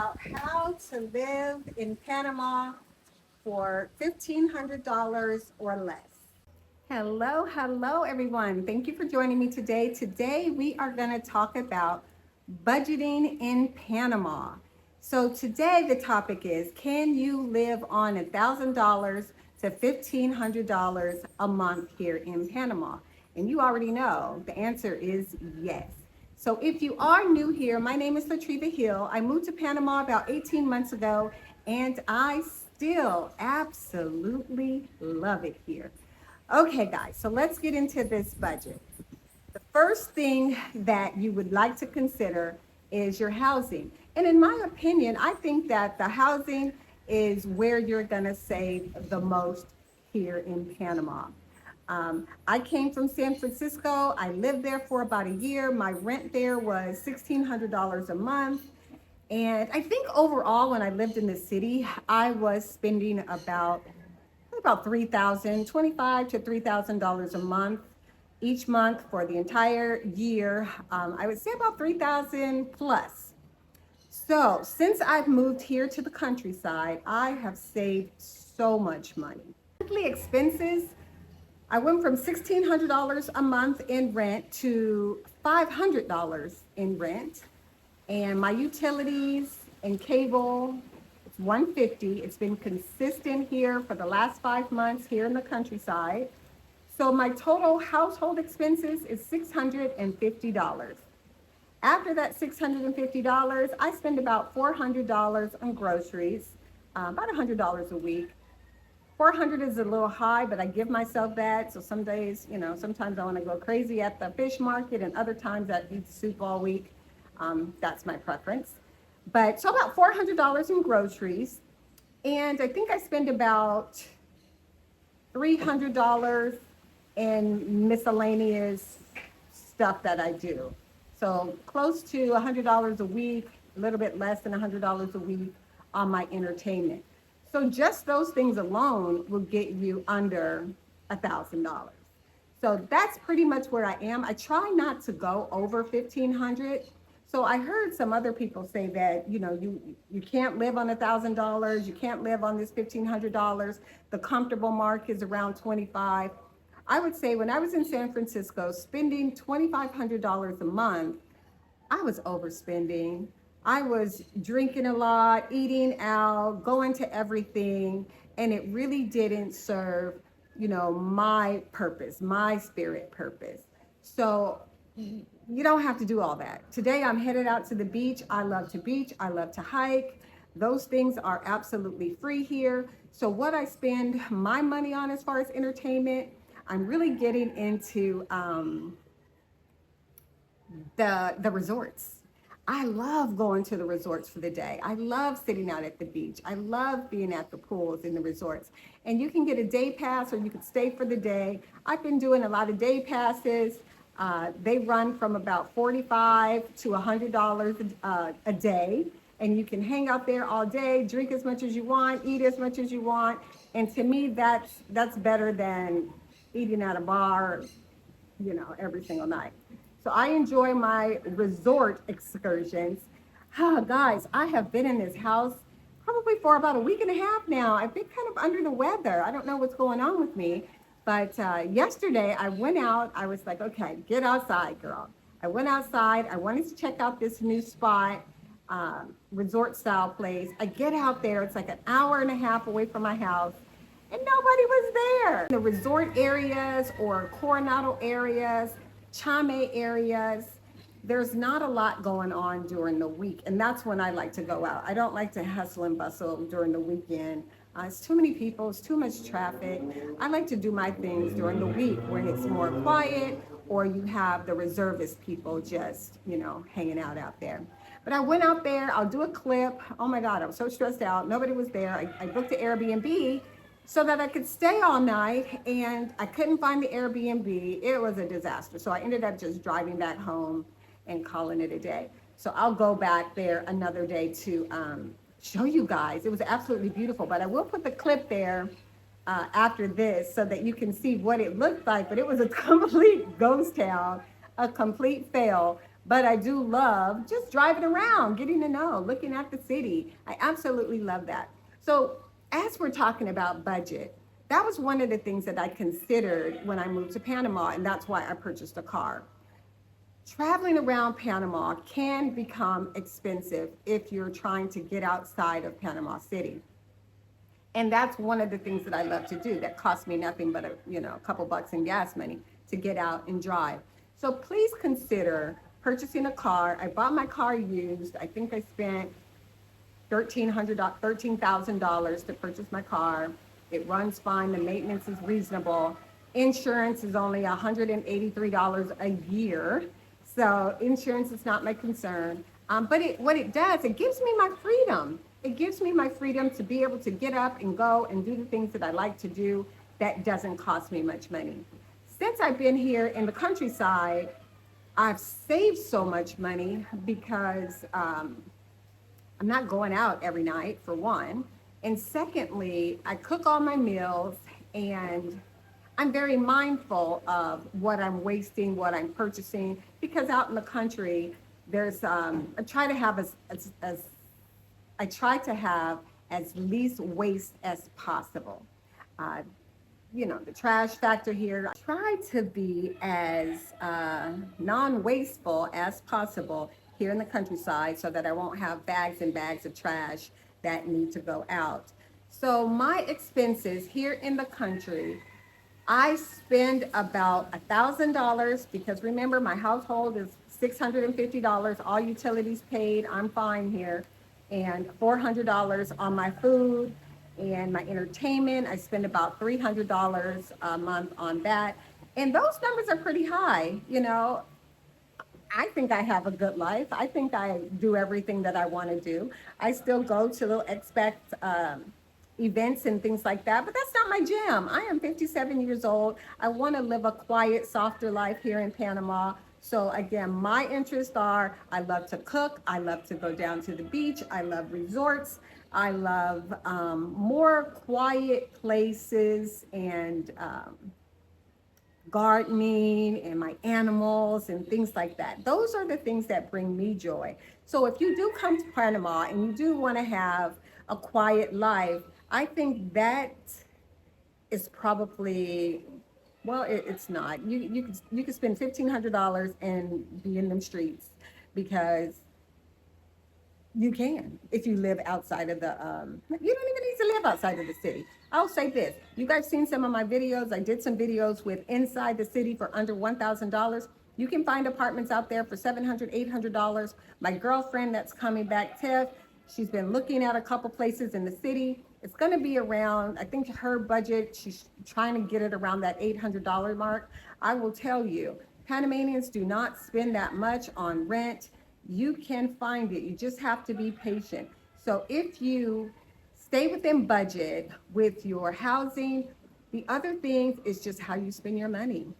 about how to live in Panama for $1,500 or less. Hello, everyone. Thank you for joining me today. Today, we are going to talk about budgeting in Panama. So, today, the topic is, can you live on $1,000 to $1,500 a month here in Panama? And you already know the answer is yes. So if you are new here, my name is Latriva Hill. I moved to Panama about 18 months ago, and I still absolutely love it here. Okay, guys, so let's get into this budget. The first thing that you would like to consider is your housing. And in my opinion, I think that the housing is where you're going to save the most here in Panama. I came from San Francisco. I lived there for about a year. My rent there was $1,600 a month. And I think overall, when I lived in the city, I was spending about $3,025 to $3,000 a month each month for the entire year. I would say about 3,000 plus. So since I've moved here to the countryside, I have saved so much money. Monthly expenses, I went from $1,600 a month in rent to $500 in rent. And my utilities and cable, it's $150. It's been consistent here for the last 5 months here in the countryside. So my total household expenses is $650. After that $650, I spend about $400 on groceries, about $100 a week. 400 is a little high, but I give myself that. So some days, sometimes I want to go crazy at the fish market, and other times I eat soup all week. That's my preference. But so about $400 in groceries. And I think I spend about $300 in miscellaneous stuff that I do. So close to $100 a week, a little bit less than $100 a week on my entertainment. So just those things alone will get you under $1,000. So that's pretty much where I am. I try not to go over 1,500. So I heard some other people say that, you can't live on $1,000. You can't live on this $1,500. The comfortable mark is around 25. I would say when I was in San Francisco, spending $2,500 a month, I was overspending. I was drinking a lot, eating out, going to everything, and it really didn't serve, my purpose, my spirit purpose. So you don't have to do all that. Today I'm headed out to the beach. I love to beach. I love to hike. Those things are absolutely free here. So what I spend my money on as far as entertainment, I'm really getting into the resorts. I love going to the resorts for the day. I love sitting out at the beach. I love being at the pools in the resorts. And you can get a day pass or you can stay for the day. I've been doing a lot of day passes. They run from about $45 to $100 a day. And you can hang out there all day, drink as much as you want, eat as much as you want. And to me, that's better than eating at a bar, every single night. So I enjoy my resort excursions. Guys, I have been in this house probably for about a week and a half now. I've been kind of under the weather. I don't know what's going on with me. But yesterday I went out. I was like, okay, get outside, girl. I went outside. I wanted to check out this new spot, resort style place. I get out there. It's like an hour and a half away from my house. And nobody was there. The resort areas or Coronado areas, Chame areas, there's not a lot going on during the week. And that's when I like to go out. I don't like to hustle and bustle during the weekend. It's too many people, it's too much traffic. I like to do my things during the week when it's more quiet or you have the reservist people just, hanging out there. But I went out there, I'll do a clip. Oh my God, I was so stressed out. Nobody was there. I booked the Airbnb so that I could stay all night, and I couldn't find the Airbnb. It was a disaster. So I ended up just driving back home and calling it a day. So I'll go back there another day to show you guys. It was absolutely beautiful, but I will put the clip there after this so that you can see what it looked like. But it was a complete ghost town, a complete fail. but I do love just driving around, getting to know, looking at the city. I absolutely love that. So, as we're talking about budget, that was one of the things that I considered when I moved to Panama, and that's why I purchased a car. Traveling around Panama can become expensive if you're trying to get outside of Panama City. And that's one of the things that I love to do that costs me nothing but a couple bucks in gas money to get out and drive. So please consider purchasing a car. I bought my car used. I think I spent $13,000 to purchase my car. It runs fine. The maintenance is reasonable. Insurance is only $183 a year. So insurance is not my concern. But what it does, it gives me my freedom. It gives me my freedom to be able to get up and go and do the things that I like to do that doesn't cost me much money. Since I've been here in the countryside, I've saved so much money because I'm not going out every night, for one. And secondly, I cook all my meals and I'm very mindful of what I'm wasting, what I'm purchasing, because out in the country, I try to have I try to have as least waste as possible. Uh, the trash factor here, I try to be as non-wasteful as possible here in the countryside so that I won't have bags and bags of trash that need to go out. So my expenses here in the country, I spend about $1,000 because remember my household is $650, all utilities paid, I'm fine here, and $400 on my food and my entertainment. I spend about $300 a month on that. And those numbers are pretty high. I think I have a good life. I think I do everything that I want to do. I still go to little expat events and things like that, but that's not my jam. I am 57 years old. I want to live a quiet, softer life here in Panama. So again, my interests are I love to cook. I love to go down to the beach. I love resorts. I love more quiet places and gardening and my animals and things like that. Those are the things that bring me joy. So if you do come to Panama and you do want to have a quiet life, I think that is probably, well, it's not. You could spend $1,500 and be in them streets because you can if you live outside of you don't even need to live outside of the city. I'll say this. You guys seen some of my videos. I did some videos with inside the city for under $1,000. You can find apartments out there for $700, $800. My girlfriend that's coming back, Tiff, she's been looking at a couple places in the city. It's going to be around, I think her budget, she's trying to get it around that $800 mark. I will tell you, Panamanians do not spend that much on rent. You can find it. You just have to be patient. So if you stay within budget with your housing, the other thing is just how you spend your money.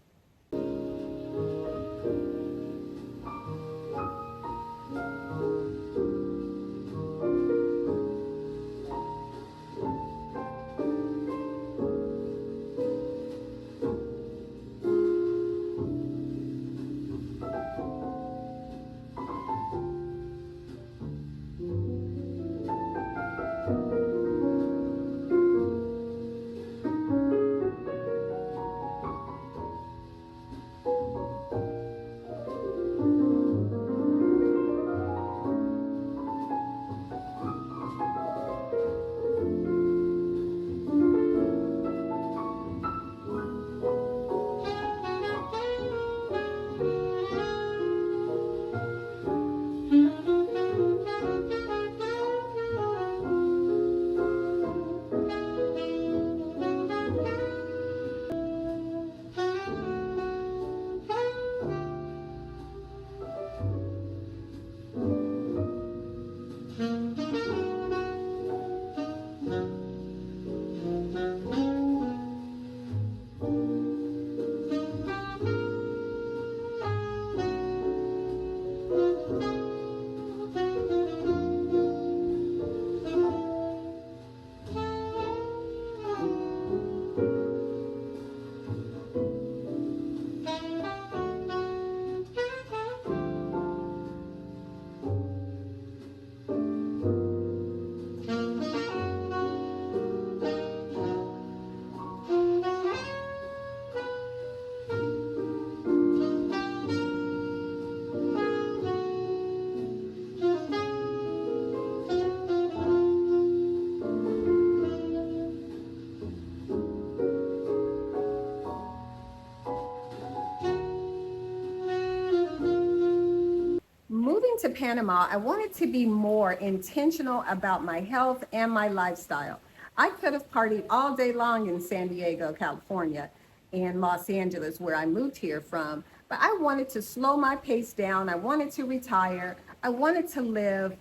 to Panama, I wanted to be more intentional about my health and my lifestyle. I could have partied all day long in San Diego, California, and Los Angeles, where I moved here from, but I wanted to slow my pace down. I wanted to retire. I wanted to live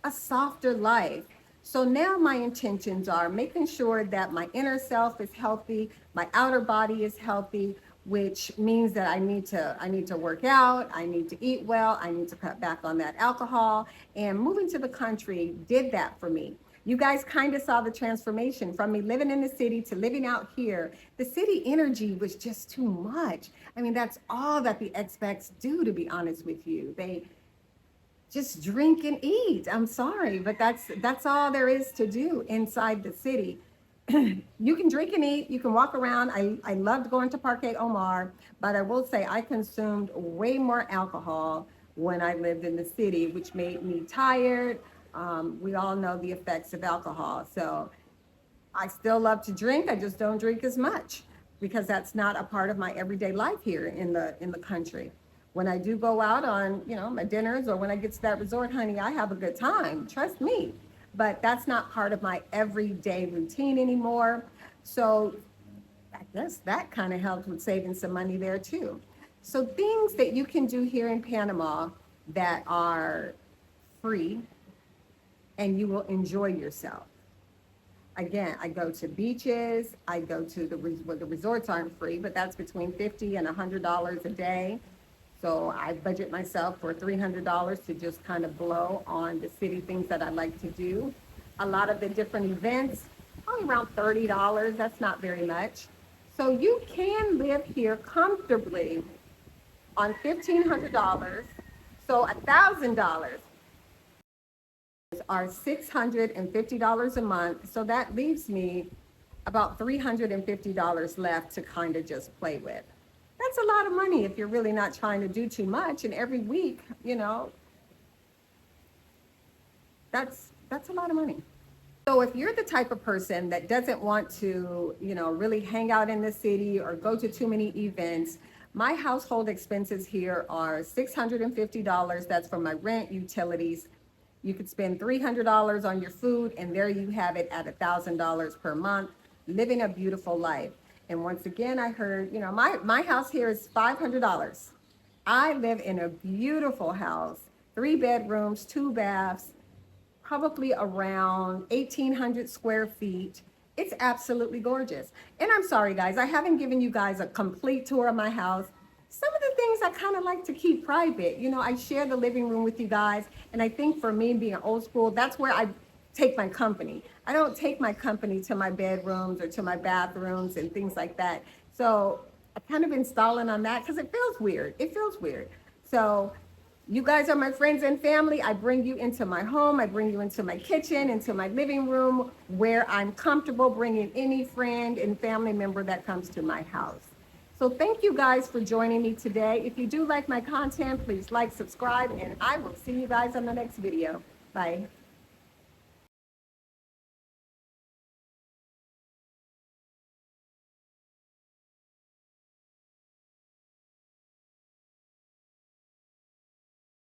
a softer life. So now my intentions are making sure that my inner self is healthy, my outer body is healthy, which means that I need to work out, I need to eat well, I need to cut back on that alcohol. And moving to the country did that for me. You guys kind of saw the transformation from me living in the city to living out here. The city energy was just too much. I mean, that's all that the expats do, to be honest with you. They just drink and eat. I'm sorry, but that's all there is to do inside the city. You can drink and eat, you can walk around. I loved going to Parque Omar, but I will say I consumed way more alcohol when I lived in the city, which made me tired. We all know the effects of alcohol. So I still love to drink. I just don't drink as much because that's not a part of my everyday life here in the country. When I do go out on, my dinners or when I get to that resort, honey, I have a good time. Trust me. But that's not part of my everyday routine anymore. So I guess that kind of helps with saving some money there too. So things that you can do here in Panama that are free and you will enjoy yourself. Again, I go to beaches, I go to the resorts aren't free, but that's between $50 and $100 a day. So I budget myself for $300 to just kind of blow on the city things that I like to do. A lot of the different events, only around $30. That's not very much. So you can live here comfortably on $1,500. So $1,000 are $650 a month. So that leaves me about $350 left to kind of just play with. That's a lot of money if you're really not trying to do too much. And every week, that's a lot of money. So if you're the type of person that doesn't want to, really hang out in the city or go to too many events, my household expenses here are $650. That's for my rent, utilities. You could spend $300 on your food, and there you have it at $1,000 per month, living a beautiful life. And once again, I heard, my house here is $500. I live in a beautiful house, 3 bedrooms, 2 baths, probably around 1,800 square feet. It's absolutely gorgeous. And I'm sorry, guys, I haven't given you guys a complete tour of my house. Some of the things I kind of like to keep private. I share the living room with you guys. And I think for me, being old school, that's where I take my company. I don't take my company to my bedrooms or to my bathrooms and things like that. So I kind of been stalling on that because it feels weird. It feels weird. So you guys are my friends and family. I bring you into my home. I bring you into my kitchen, into my living room, where I'm comfortable bringing any friend and family member that comes to my house. So thank you guys for joining me today. If you do like my content, please like, subscribe, and I will see you guys on the next video. Bye.